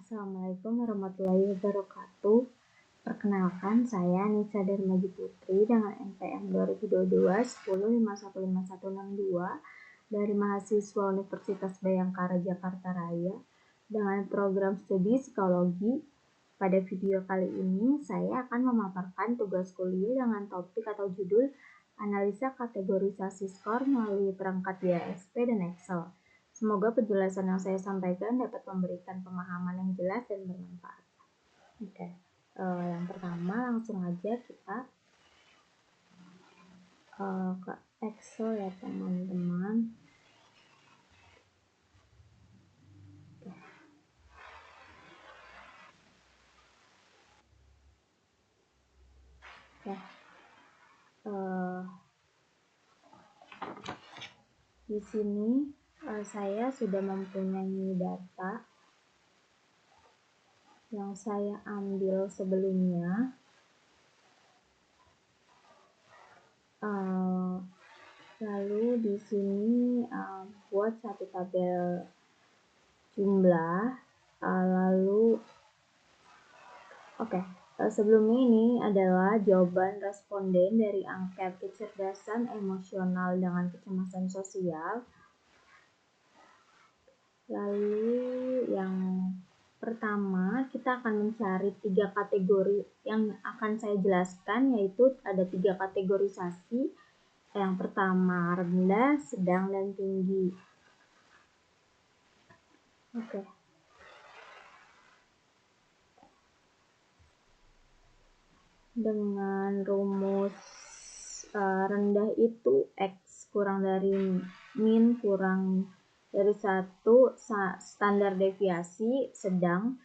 Assalamualaikum warahmatullahi wabarakatuh. Perkenalkan, saya Nisa Darmaji Putri dengan NPM 2022 10515162 dari mahasiswa Universitas Bhayangkara Jakarta Raya dengan program studi psikologi. Pada video kali ini, saya akan memaparkan tugas kuliah dengan topik atau judul analisa kategorisasi skor melalui perangkat DASP dan Excel. Semoga penjelasan yang saya sampaikan dapat memberikan pemahaman yang jelas dan bermanfaat. Oke, yang pertama langsung aja kita ke Excel ya teman-teman. Di sini saya sudah mempunyai data yang saya ambil sebelumnya. Lalu di sini buat satu tabel jumlah. Sebelumnya ini adalah jawaban responden dari angket kecerdasan emosional dengan kecemasan sosial. Lalu yang pertama kita akan mencari 3 kategori yang akan saya jelaskan, yaitu ada 3 kategorisasi. Yang pertama rendah, sedang, dan tinggi. Dengan rumus rendah itu X kurang dari min kurang dari 1 standar deviasi, sedang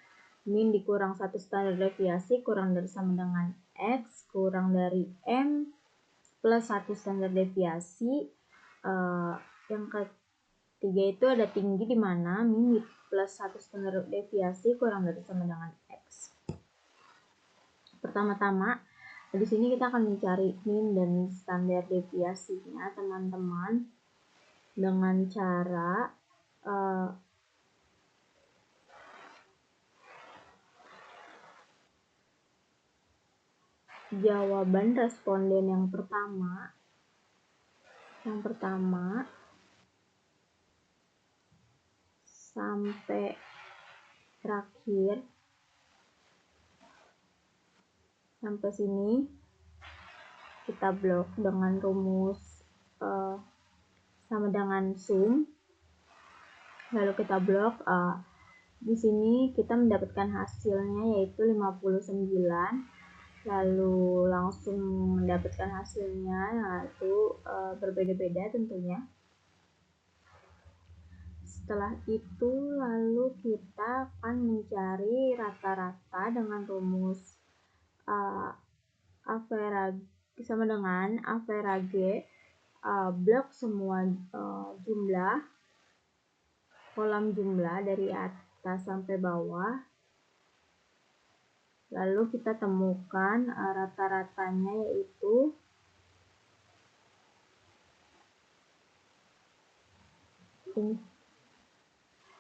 min dikurang 1 standar deviasi kurang dari sama dengan X kurang dari M plus 1 standar deviasi. Yang ketiga itu ada tinggi, di mana min plus 1 standar deviasi kurang dari sama dengan X. Pertama-tama, di sini kita akan mencari min dan standar deviasinya, teman-teman, dengan cara jawaban responden yang pertama sampai terakhir. Sampai sini kita blok dengan rumus sama dengan sum. Lalu kita blok. Di sini kita mendapatkan hasilnya yaitu 59. Lalu langsung mendapatkan hasilnya, yaitu berbeda-beda tentunya. Setelah itu lalu kita akan mencari rata-rata dengan rumus average sama dengan average, blok semua jumlah, kolam jumlah dari atas sampai bawah. Lalu kita temukan rata-ratanya, yaitu ini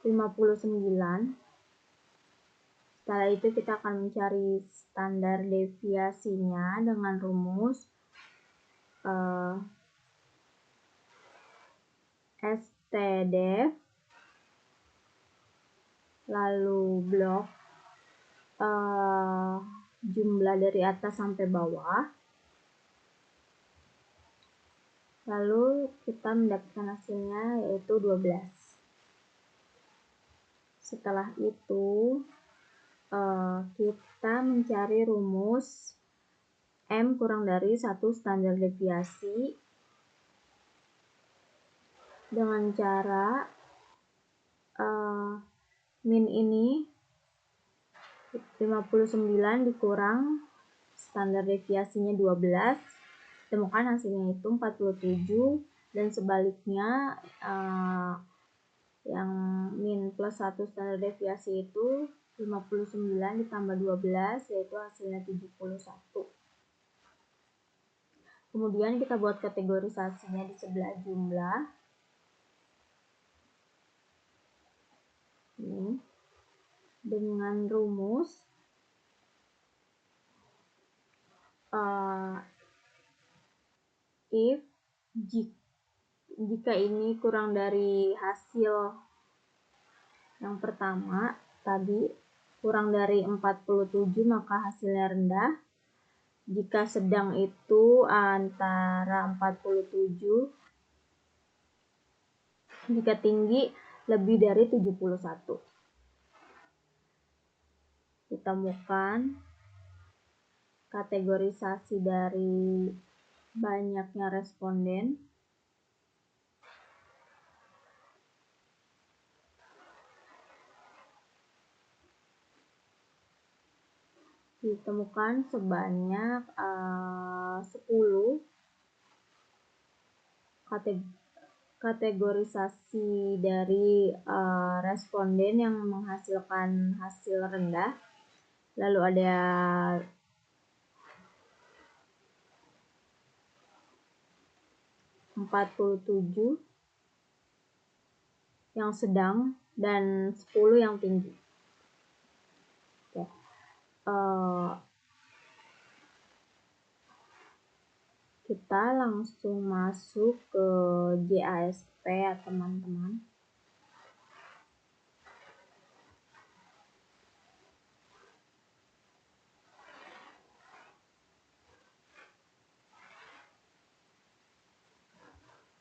59. Setelah itu kita akan mencari standar deviasinya dengan rumus STDEV, lalu blok jumlah dari atas sampai bawah. Lalu kita mendapatkan hasilnya yaitu 12. Setelah itu kita mencari rumus M kurang dari 1 standar deviasi dengan cara min ini 59 dikurang standar deviasinya 12, temukan hasilnya itu 47, dan sebaliknya yang min plus 1 standar deviasi itu 59 ditambah 12, yaitu hasilnya 71. Kemudian kita buat kategorisasinya di sebelah jumlah. dengan rumus if jika ini kurang dari hasil yang pertama tadi, kurang dari 47 maka hasilnya rendah. Jika sedang itu antara 47, jika tinggi lebih dari 71. Ditemukan kategorisasi dari banyaknya responden. Ditemukan sebanyak 10 kategorisasi dari responden yang menghasilkan hasil rendah. Lalu ada 47 yang sedang dan 10 yang tinggi. Oke. Kita langsung masuk ke JASP ya teman-teman.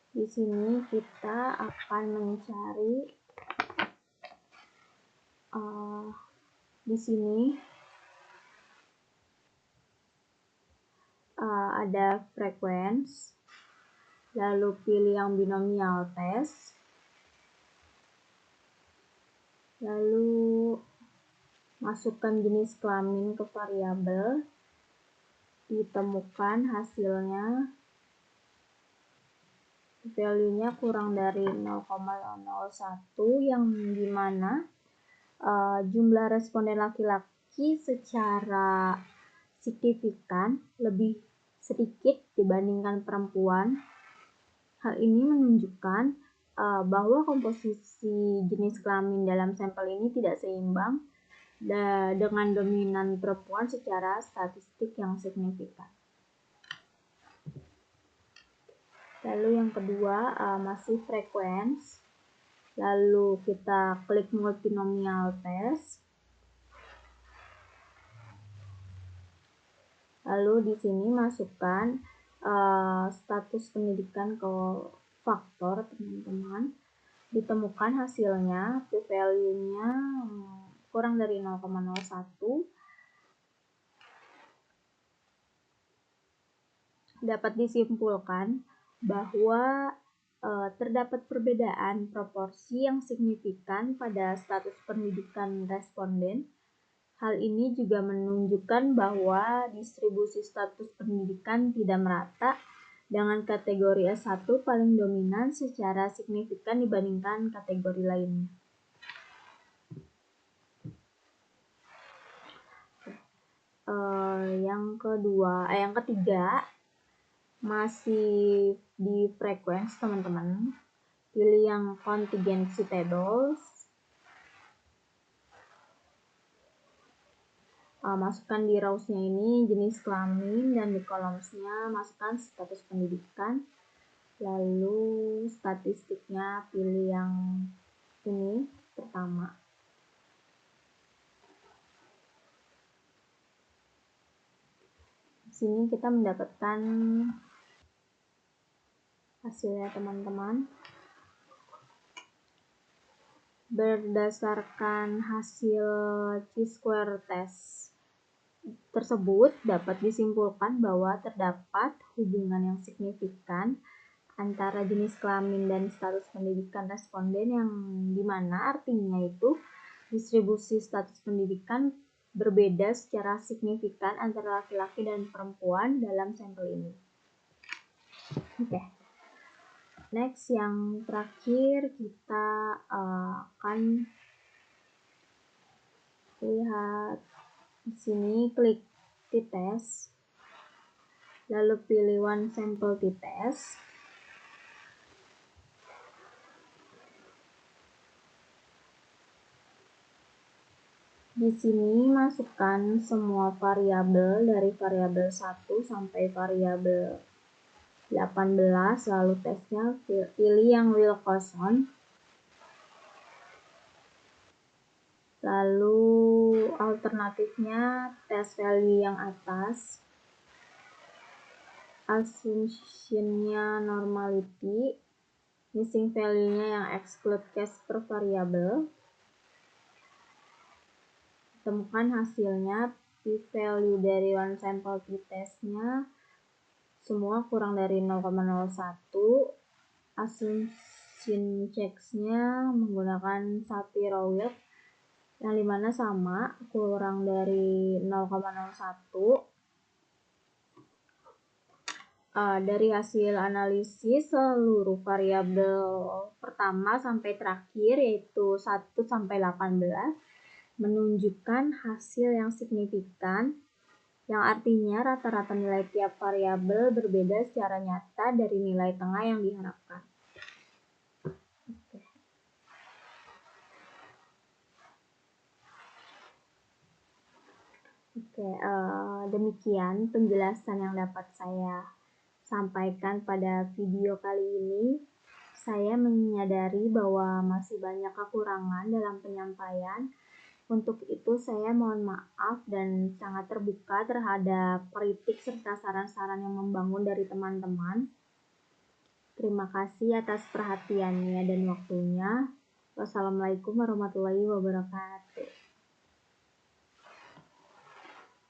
Di sini kita akan mencari di sini ada frekuensi, lalu pilih yang binomial test, lalu masukkan jenis kelamin ke variabel, ditemukan hasilnya, value-nya kurang dari 0,001 yang dimana jumlah responden laki-laki secara signifikan lebih sedikit dibandingkan perempuan. Hal ini menunjukkan bahwa komposisi jenis kelamin dalam sampel ini tidak seimbang dengan dominan perempuan secara statistik yang signifikan. Lalu yang kedua masih frekuensi. Lalu kita klik multinomial test. Lalu di sini masukkan status pendidikan ke faktor teman-teman. Ditemukan hasilnya, p-value-nya kurang dari 0,01. Dapat disimpulkan bahwa terdapat perbedaan proporsi yang signifikan pada status pendidikan responden. Hal ini juga menunjukkan bahwa distribusi status pendidikan tidak merata, dengan kategori S1 paling dominan secara signifikan dibandingkan kategori lainnya. Yang ketiga masih di frekuensi teman-teman. Pilih yang contingency tables. Masukkan di rows-nya ini jenis kelamin dan di columns-nya masukkan status pendidikan. Lalu statistiknya pilih yang ini pertama. Di sini kita mendapatkan hasilnya teman-teman. Berdasarkan hasil chi-square test tersebut dapat disimpulkan bahwa terdapat hubungan yang signifikan antara jenis kelamin dan status pendidikan responden, yang dimana artinya itu distribusi status pendidikan berbeda secara signifikan antara laki-laki dan perempuan dalam sampel ini. Oke. Next, yang terakhir kita akan lihat di sini, klik t-test, lalu pilih one sample t-test. Di sini masukkan semua variabel dari variabel 1 sampai variabel 18, lalu tesnya pilih yang Wilcoxon. Lalu alternatifnya tes value yang atas, assumption-nya normality, missing value-nya yang exclude case per variable. Temukan hasilnya, p-value dari one sample t-test-nya semua kurang dari 0,01. Assumption checks-nya menggunakan Shapiro-Wilk yang dimana sama, kurang dari 0,01. Dari hasil analisis seluruh variabel pertama sampai terakhir yaitu 1 sampai 18 menunjukkan hasil yang signifikan, yang artinya rata-rata nilai tiap variabel berbeda secara nyata dari nilai tengah yang diharapkan. Demikian penjelasan yang dapat saya sampaikan pada video kali ini. Saya menyadari bahwa masih banyak kekurangan dalam penyampaian. Untuk itu saya mohon maaf dan sangat terbuka terhadap kritik serta saran-saran yang membangun dari teman-teman. Terima kasih atas perhatiannya dan waktunya. Wassalamualaikum warahmatullahi wabarakatuh.